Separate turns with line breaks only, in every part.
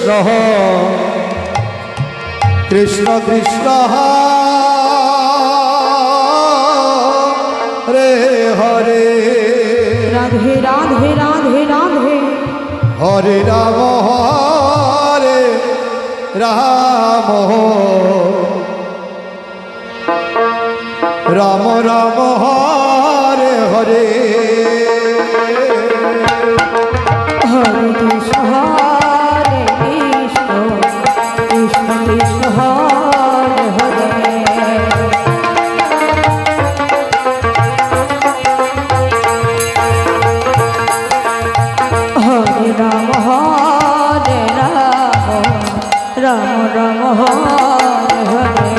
Krishna Krishna Krishna Hare Hare
Radhe Radhe Radhe Radhe
হরে Ram Ram Ram Hare Hare
Hare Krishna হরে Krishna Krishna Krishna Hare Hare Hare Ram Ram Ram Hare Hare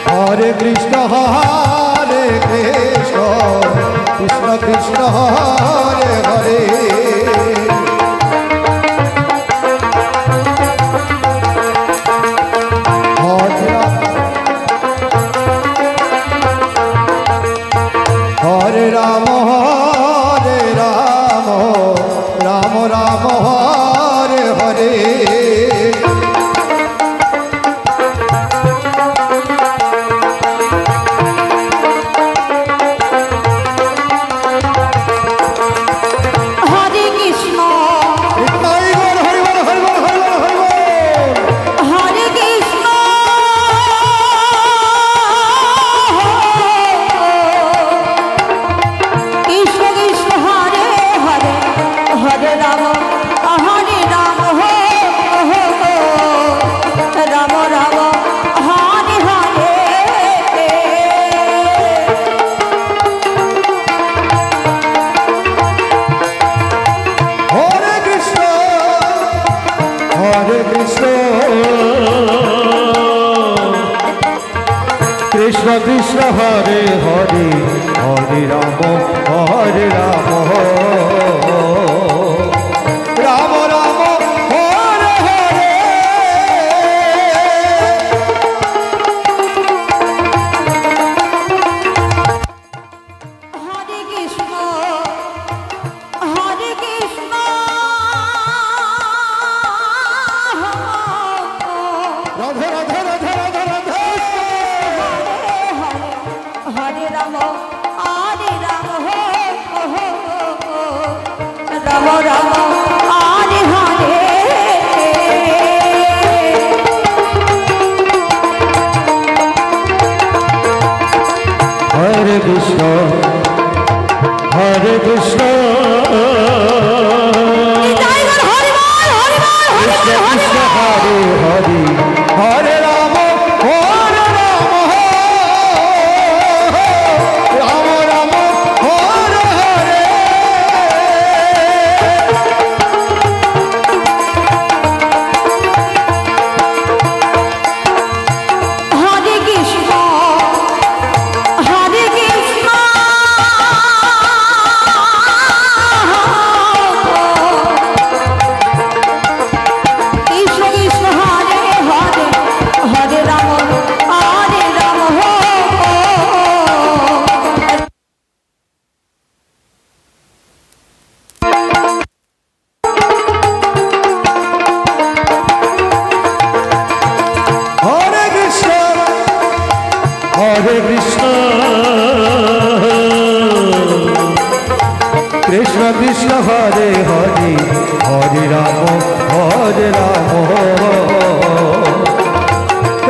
Hare Krishna Krishna Krishna Hare Hare Hare Ram Ram Ram Hare Hare Krishna Krishna Hare Hare Hare Ram Ram Ram Hare Hare
Hare Krishna হরে Krishna
Radhe Radhe Radhe Radhe Radhe
হরে Ram হরে Ram Ram Hare Hare
Hare Krishna হরে Krishna Krishna Krishna Hare Hare Hare Ram Ram Ram Hare Hare
Hare Krishna হরে Krishna Krishna Krishna Hare Hare Hare Ram
হরে Krishna হরে Krishna Krishna Krishna Hare Hare Hare Ram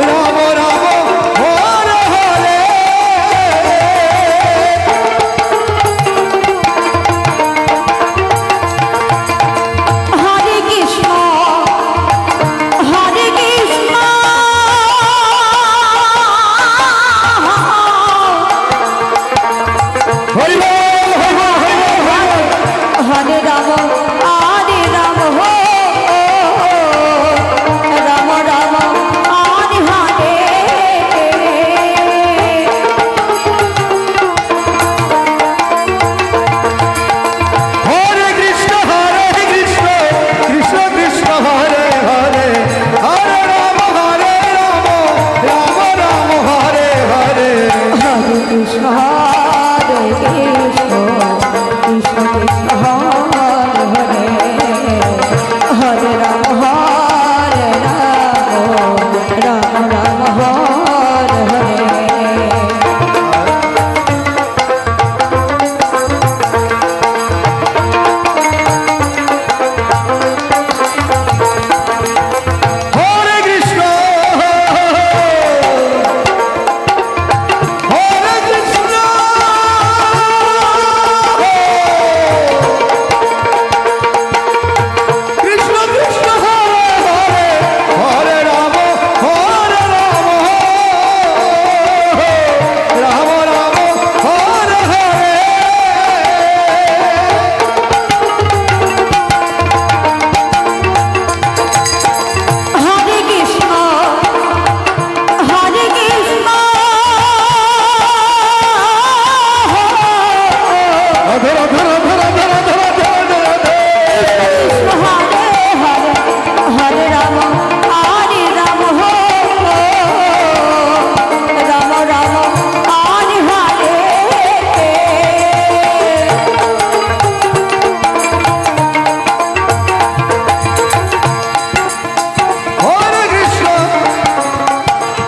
Ram Ram Hare Hare
Hare Krishna হরে Krishna
Hari বল
হরে Ram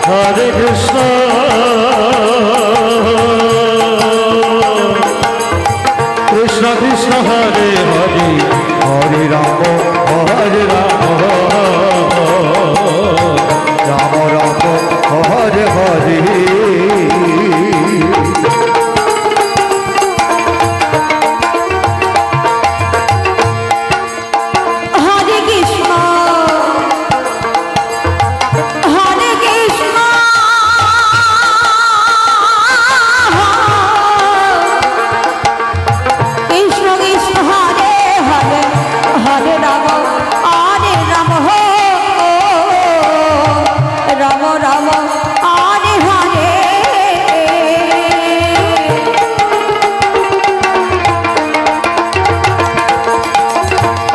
হরে Krishna Krishna Krishna Hare Hare Hare Ram হরে Ram Ram Ram Hare Hare
Hare Krishna হরে Krishna Krishna Krishna Hare Hare Hare Ram Ram Ram Hare Hare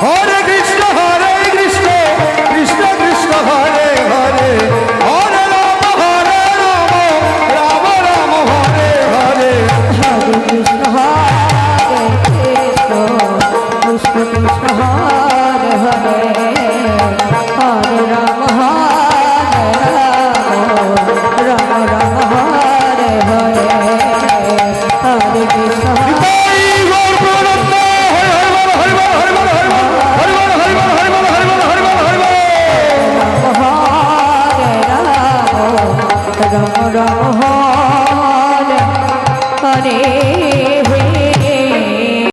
Hare Krishna Krishna Krishna Hare Hare Hare Ram Ram Ram Hare Hare
Hare Krishna Krishna Krishna Hare Hare Hare Ram Ram Ram Hare Hare Hare Krishna
Nitai Gour Premananda Hari বল Hari বল Hari বল Hari বল Hari বল Hari বল Hari বল Hari বল Hari বল
Ram Ram Hare Hare